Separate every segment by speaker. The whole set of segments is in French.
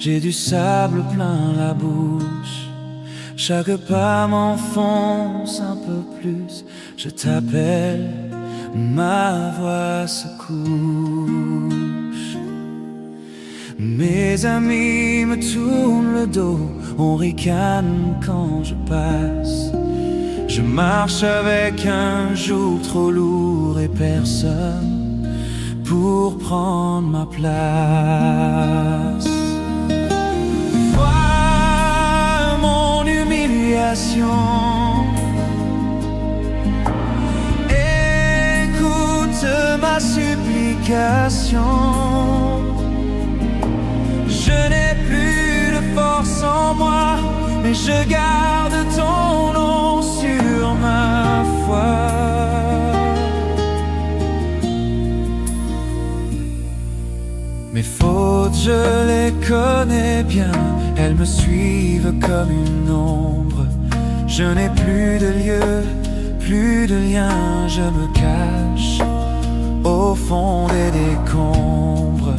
Speaker 1: J'ai du sable plein la bouche. Chaque pas m'enfonce un peu plus. Je t'appelle, ma voix se couche. Mes amis me tournent le dos, on ricane quand je passe. Je marche avec un joug trop lourd et personne pour prendre ma place. Vois mon humiliation, écoute ma supplication. Je n'ai plus de force en moi, mais je garde ton nom sur ma foi. Mes fautes, je les connais bien, elles me suivent comme une ombre. Je n'ai plus de lieu, plus de lien, je me cache au fond des décombres.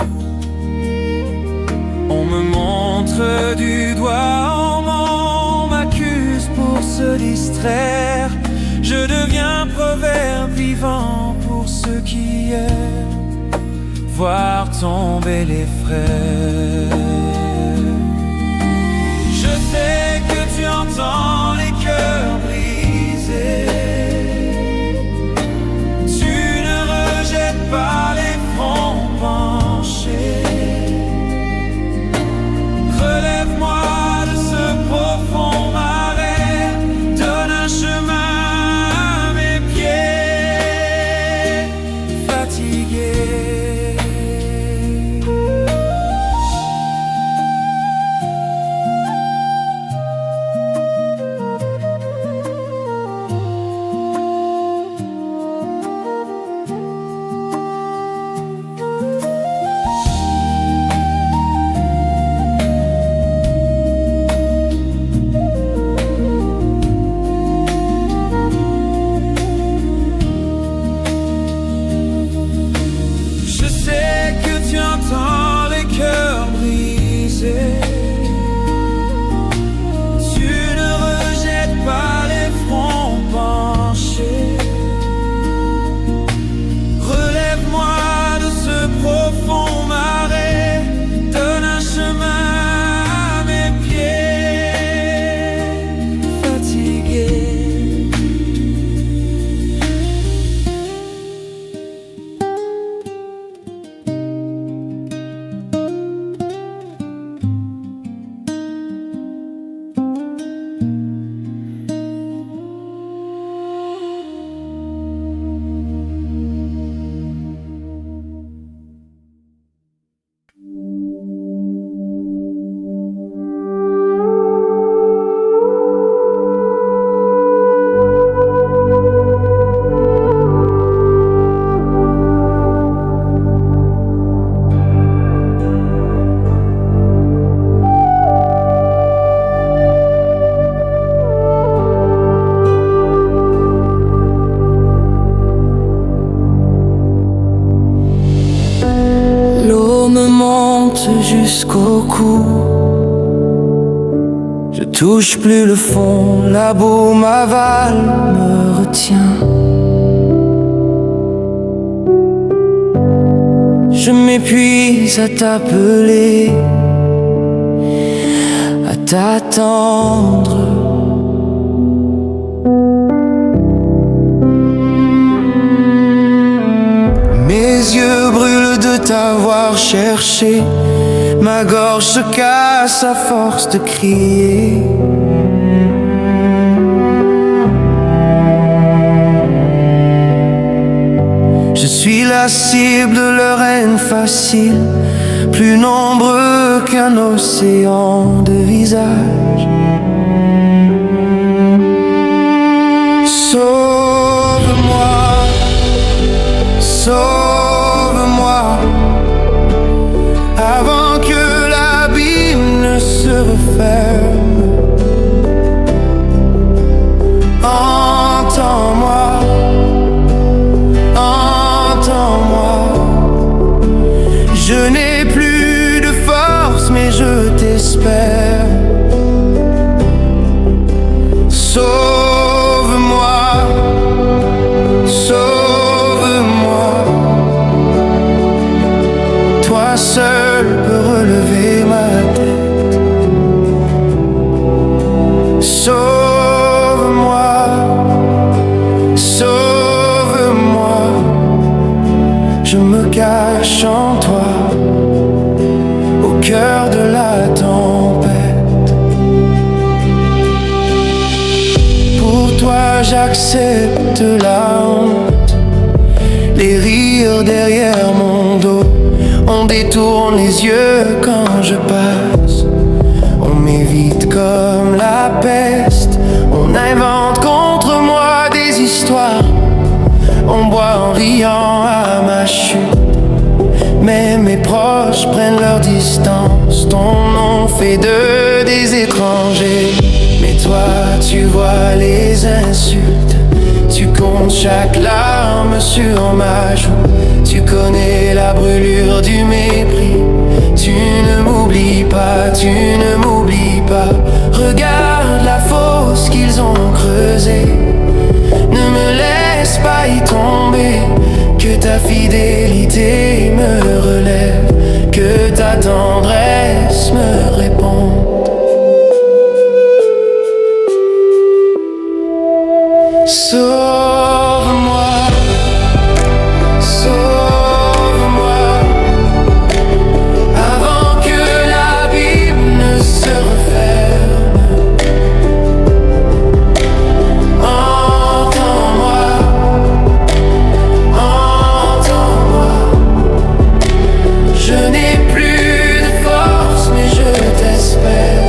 Speaker 1: On me montre du doigt, on m'accuse pour se distraire. Je deviens proverbe vivant pour ceux qui aiment voir tomber les frères. Je sais que tu entends les cœurs brisés. Tu ne rejettes pas les fronts penchés. Relève-moi de ce profond marais, donne un chemin à mes pieds fatigués. Jusqu'au cou, je touche plus le fond, la boue m'avale, me retient. Je m'épuise à t'appeler, à t'attendre. Mes yeux brûlent de t'avoir cherché. Ma gorge se casse à force de crier. Je suis la cible de leur haine facile, plus nombreux qu'un océan de visages. Sauve-moi, sauve-moi, avant que l'abîme ne se referme. Entends-moi, entends-moi. Je n'ai plus de force, mais je Sauve-moi, je me cache en toi, au cœur de la tempête. Pour toi j'accepte la honte, les rires derrière mon dos. On détourne les yeux quand je passe, on m'évite comme la peste. On invente contre moi des histoires, on boit en riant à ma chute. Mais mes proches prennent leur distance, ton nom fait d'eux des étrangers. Mais toi tu vois les insultes, tu comptes chaque larme sur ma joue. Tu connais la brûlure du mépris, tu ne m'oublies pas, tu ne m'oublies pas. Regarde la fosse qu'ils ont creusée, ne me laisse pas y tomber. Que ta fidélité me relève, que ta tendresse me réponde. Sauve-moi, sauve-moi, avant que l'abîme ne se referme. Entends-moi, entends-moi. Je n'ai plus de force, mais je t'espère.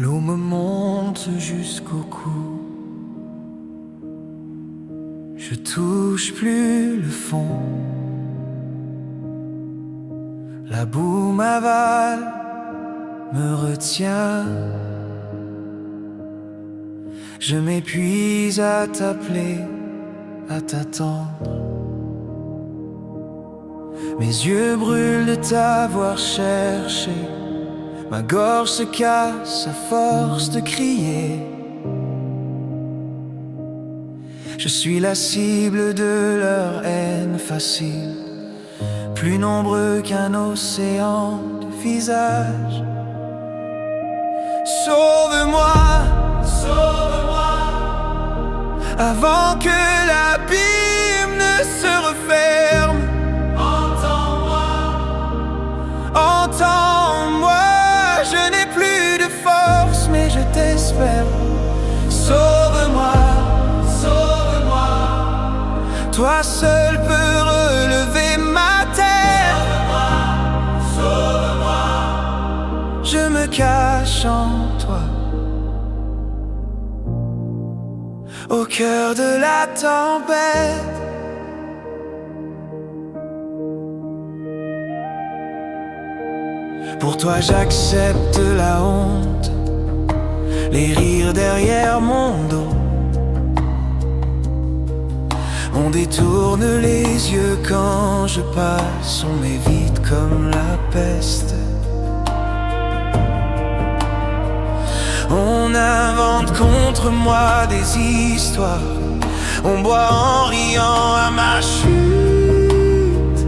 Speaker 1: L'eau me monte jusqu'au cou, je touche plus le fond. La boue m'avale, me retient. Je m'épuise à t'appeler, à t'attendre. Mes yeux brûlent de t'avoir cherché. Ma gorge se casse à force de crier. Je suis la cible de leur haine facile, plus nombreux qu'un océan de visages. Sauve-moi, sauve-moi, avant que l'abîme ne se referme. Entends-moi, entends-moi. Je n'ai plus de force, mais je t'espère. Sauve-moi, sauve-moi. Toi seul peux relever ma terre. Sauve-moi, sauve-moi. Je me cache en toi, au cœur de la tempête. Pour toi j'accepte la honte, les rires derrière mon dos. On détourne les yeux quand je passe, on m'évite comme la peste. On invente contre moi des histoires, on boit en riant à ma chute.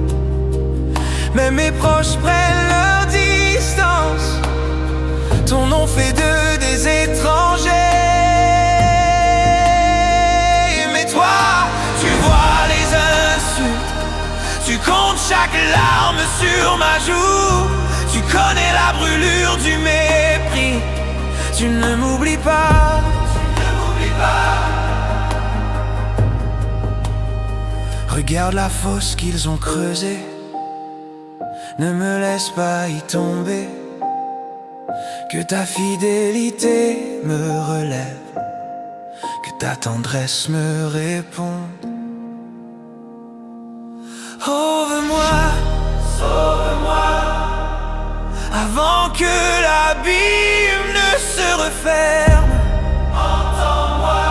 Speaker 1: Mais mes proches prennent leur distance, ton nom fait d'eux des étrangers. Mais toi, tu vois les insultes, tu comptes chaque larme sur ma joue. Tu connais la brûlure du mépris, tu ne m'oublies pas, tu ne m'oublies pas. Regarde la fosse qu'ils ont creusée, ne me laisse pas y tomber. Que ta fidélité me relève, que ta tendresse me réponde. Sauve-moi, sauve-moi, avant que l'abîme ne se referme. Entends-moi,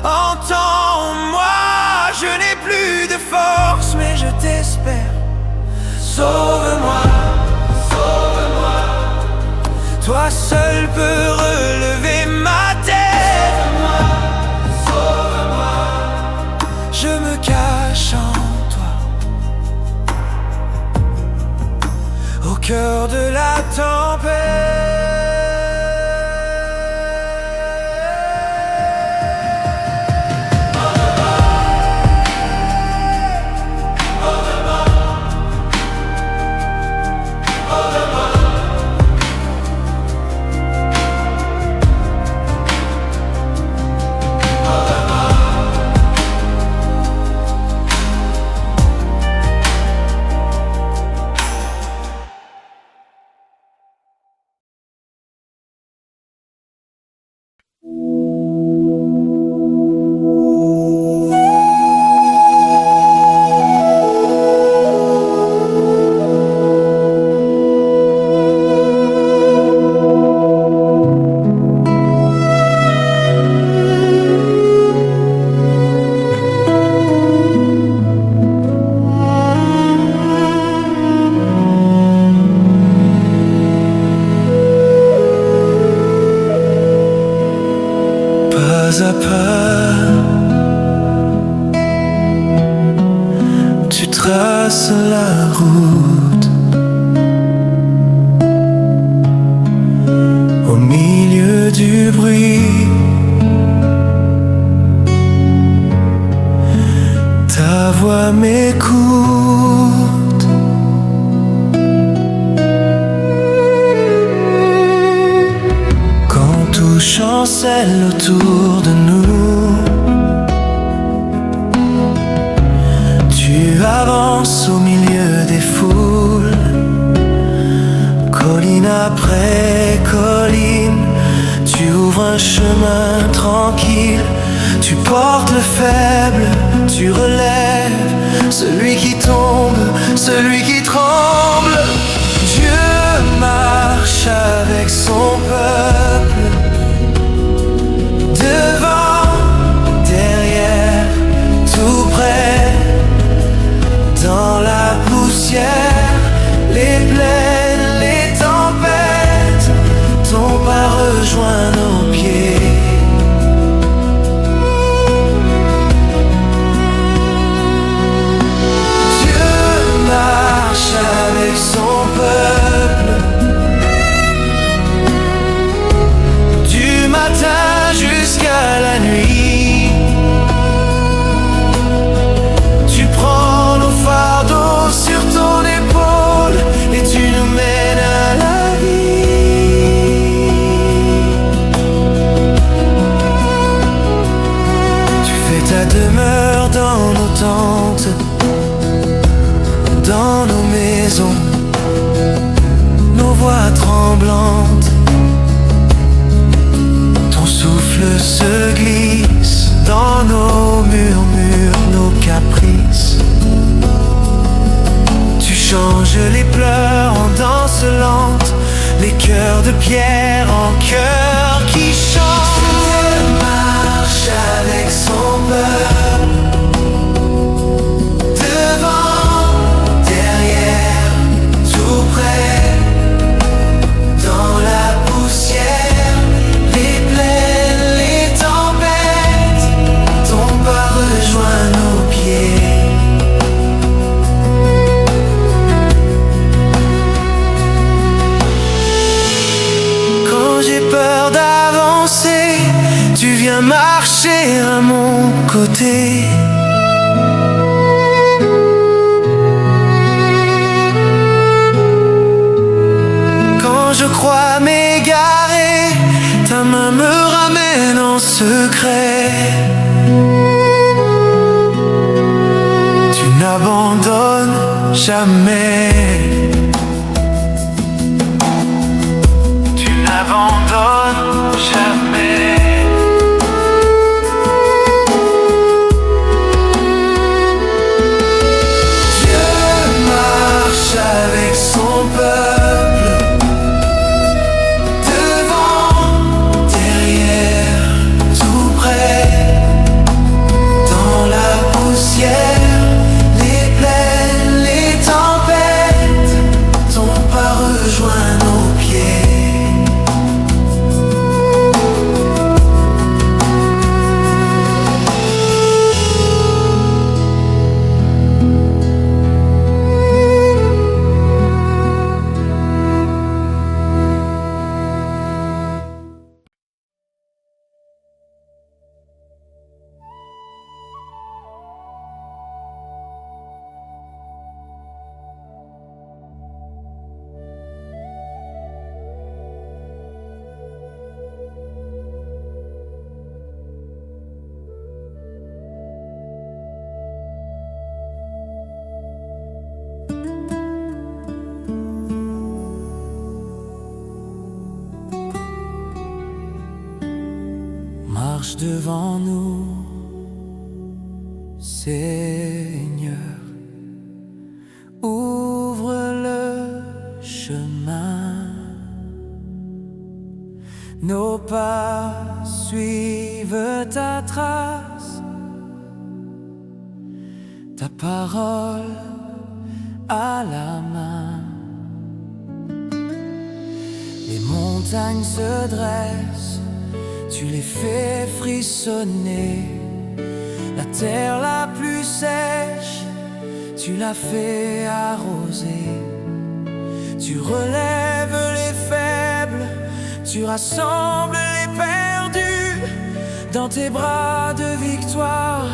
Speaker 1: entends-moi, je n'ai plus de force, mais je t'espère. Sauve-moi, sauve-moi, toi seul peux relever ma tête. Sauve-moi, sauve-moi, je me cache en au cœur de la tempête. Pas à pas, tu traces la route au milieu du bruit. Ta voix m'écoute. Quand tout chancelle autour de nous, tu avances au milieu des foules. Colline après colline, tu ouvres un chemin tranquille. Tu portes le faible, tu relèves celui qui tombe, celui qui tremble. Dieu marche avec son peuple, devant, derrière, tout près. Dans la poussière, les plaines, les tempêtes, ton pas rejoint nos pieds. Dieu marche avec son peuple, du matin jusqu'à la nuit. Tu prends nos fardeaux sur ton épaule et tu nous mènes à la vie. Tu fais ta demeure dans nos tentes, dans nos maisons, nos voix tremblantes. Ton souffle se glisse dans nos murmures, nos caprices. Tu changes les pleurs en danse lente, les cœurs de pierre en cœurs qui chantent. Dieu marche avec son peuple, devant, derrière, tout près. Dans la poussière, les plaines, les tempêtes, ton pas rejoint nos pieds. Quand j'ai peur d'avancer, tu viens marcher à mon côté. Quand je crois m'égarer, ta main me ramène en secret. n'abandonne jamais. Tu n'abandonnes jamais. Dieu marche avec son peuple, devant, derrière, tout près. Dans la poussière, les plaines, les tempêtes t'ont pas rejoint nos pieds. Marche devant nous, Seigneur, ouvre le chemin. Nos pas suivent ta trace, ta parole à la main. Les montagnes se dressent, tu les fais frissonner. La terre la plus sèche, tu la fais arroser. Tu relèves les faibles, tu rassembles les perdus. Dans tes bras de victoire,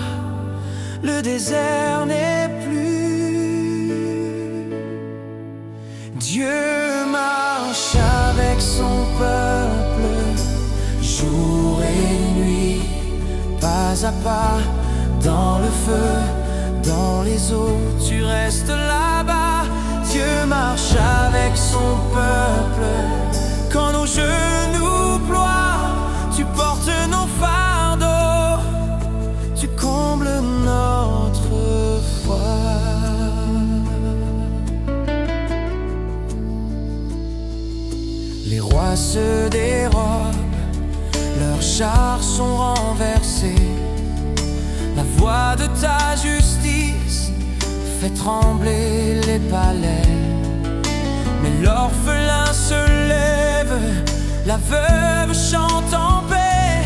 Speaker 1: le désert n'est plus. Dieu marche avec son peuple, jour et nuit, pas à pas, dans le feu, dans les eaux, tu restes là-bas. Dieu marche avec son peuple, quand nos genoux ploient, tu portes nos fardeaux, tu combles notre foi. Les rois se dérobent, leurs chars sont renversés. La voix de ta justice fait trembler les palais. Mais l'orphelin se lève, la veuve chante en paix.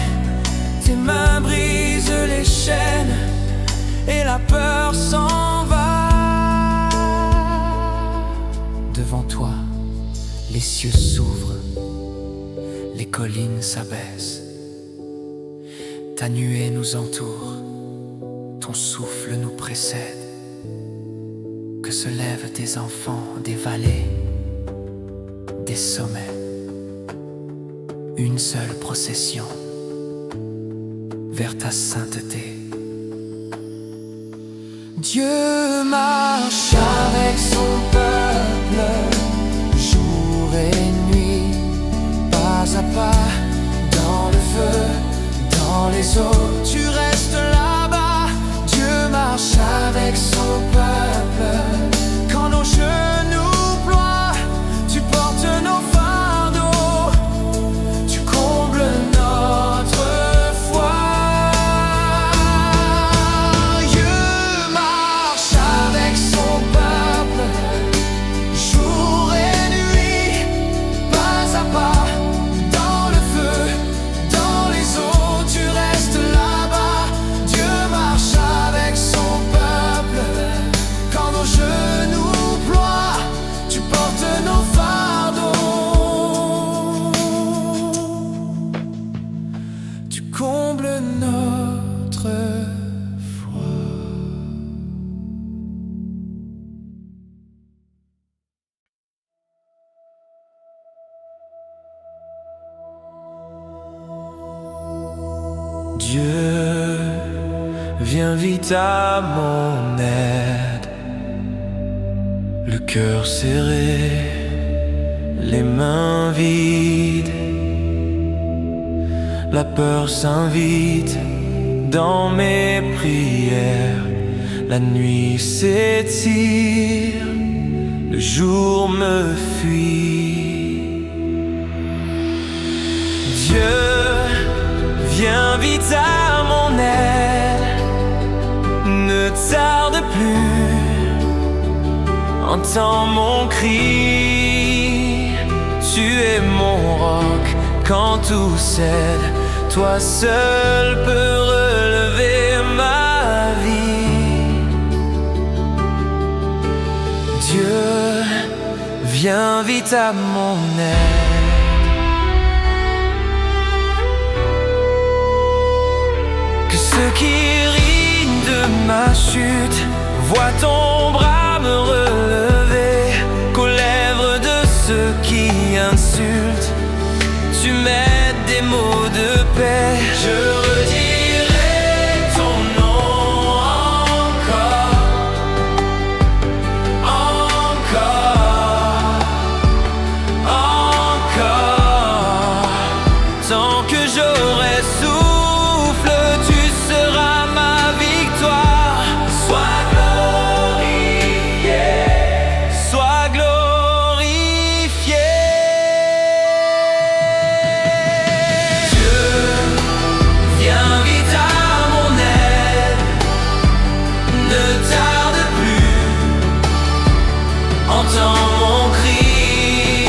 Speaker 1: Tes mains brisent les chaînes et la peur s'en va. Devant toi, les cieux s'ouvrent, les collines s'abaissent. Ta nuée nous entoure, ton souffle nous précède. Que se lèvent tes enfants des vallées, des sommets. Une seule procession vers ta sainteté. Dieu marche avec son peuple, jour et nuit, pas à pas, dans le feu, dans les eaux, tu restes là-bas. Dieu marche avec son peuple, quand nos genoux ploient, tu portes nos fardeaux, tu combles notre foi. Dieu marche avec son peuple, jour et nuit, pas à pas, dans le feu, dans les eaux, tu restes là-bas. Dieu marche avec son peuple, quand nos genoux ploient, tu portes nos fardeaux, tu combles notre foi. Dieu, viens vite à mon aide. le cœur serré, les mains vides. La peur s'invite dans mes prières. La nuit s'étire, le jour me fuit. Dieu, viens vite à mon aide. Ne tarde plus, entends mon cri. Tu es mon roc quand tout cède. Toi seul peux relever ma vie. Dieu, viens vite à mon aide. Que ceux qui rient de ma chute voient ton bras me relever. Qu'aux lèvres de ceux qui insultent, tu mets des mots de paix. Je redirai ton nom encore, encore, encore. Tant que j'aurai souffle, tu seras ma victoire. Sois glorifié, sois glorifié. Entends mon cri,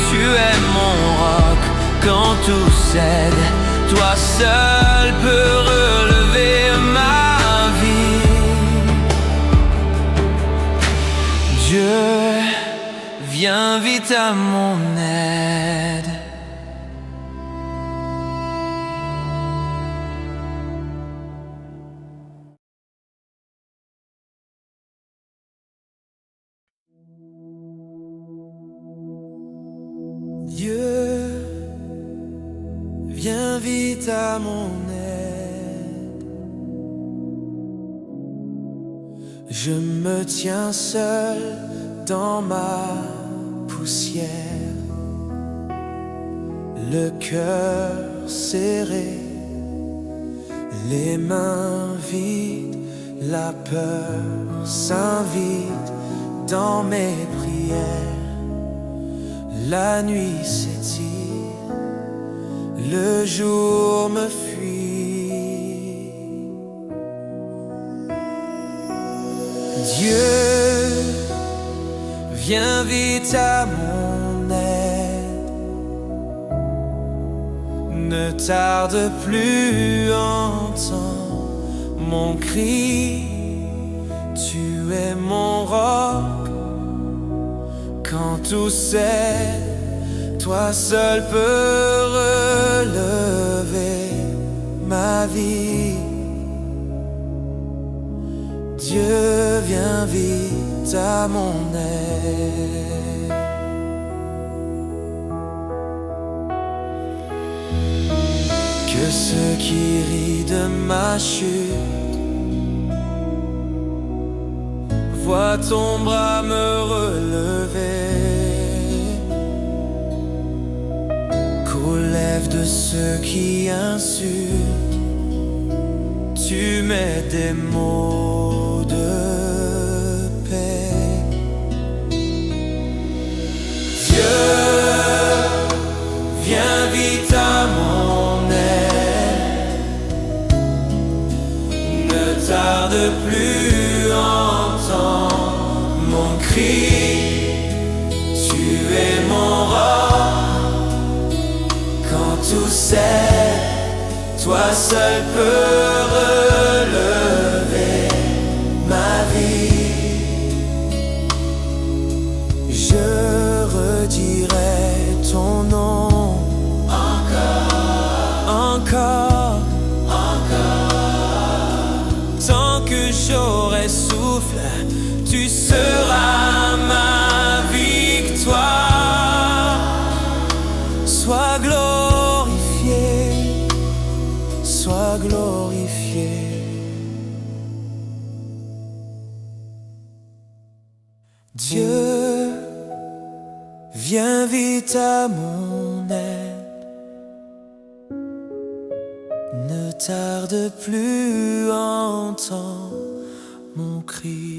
Speaker 1: tu es mon roc quand tout cède. Toi seul peux relever ma vie. Dieu, viens vite à mon aide. Dieu, viens vite à mon aide. Je me tiens seul dans ma poussière, le cœur serré, les mains vides. La peur s'invite dans mes prières. La nuit s'étire, le jour me fuit. Dieu, viens vite à mon aide. Ne tarde plus, entends mon cri. Tu es mon roc quand tout cède. Toi seul peux relever ma vie. Dieu, viens vite à mon aide. Que ceux qui rient de ma chute voient ton bras me relever. Qu'aux lèvres de ceux qui insultent, tu mets des mots de paix. Dieu, viens vite à mon aide. Ne tarde plus, entends mon cri. Tu es mon roc quand tout cède. Toi seul peux relever ma vie. Je redirai ton nom encore, encore, encore. Tant que j'aurai souffle, tu seras ma victoire. Sois glorifié, sois glorifié. Dieu, viens vite à mon aide. Ne tarde plus, entends mon cri.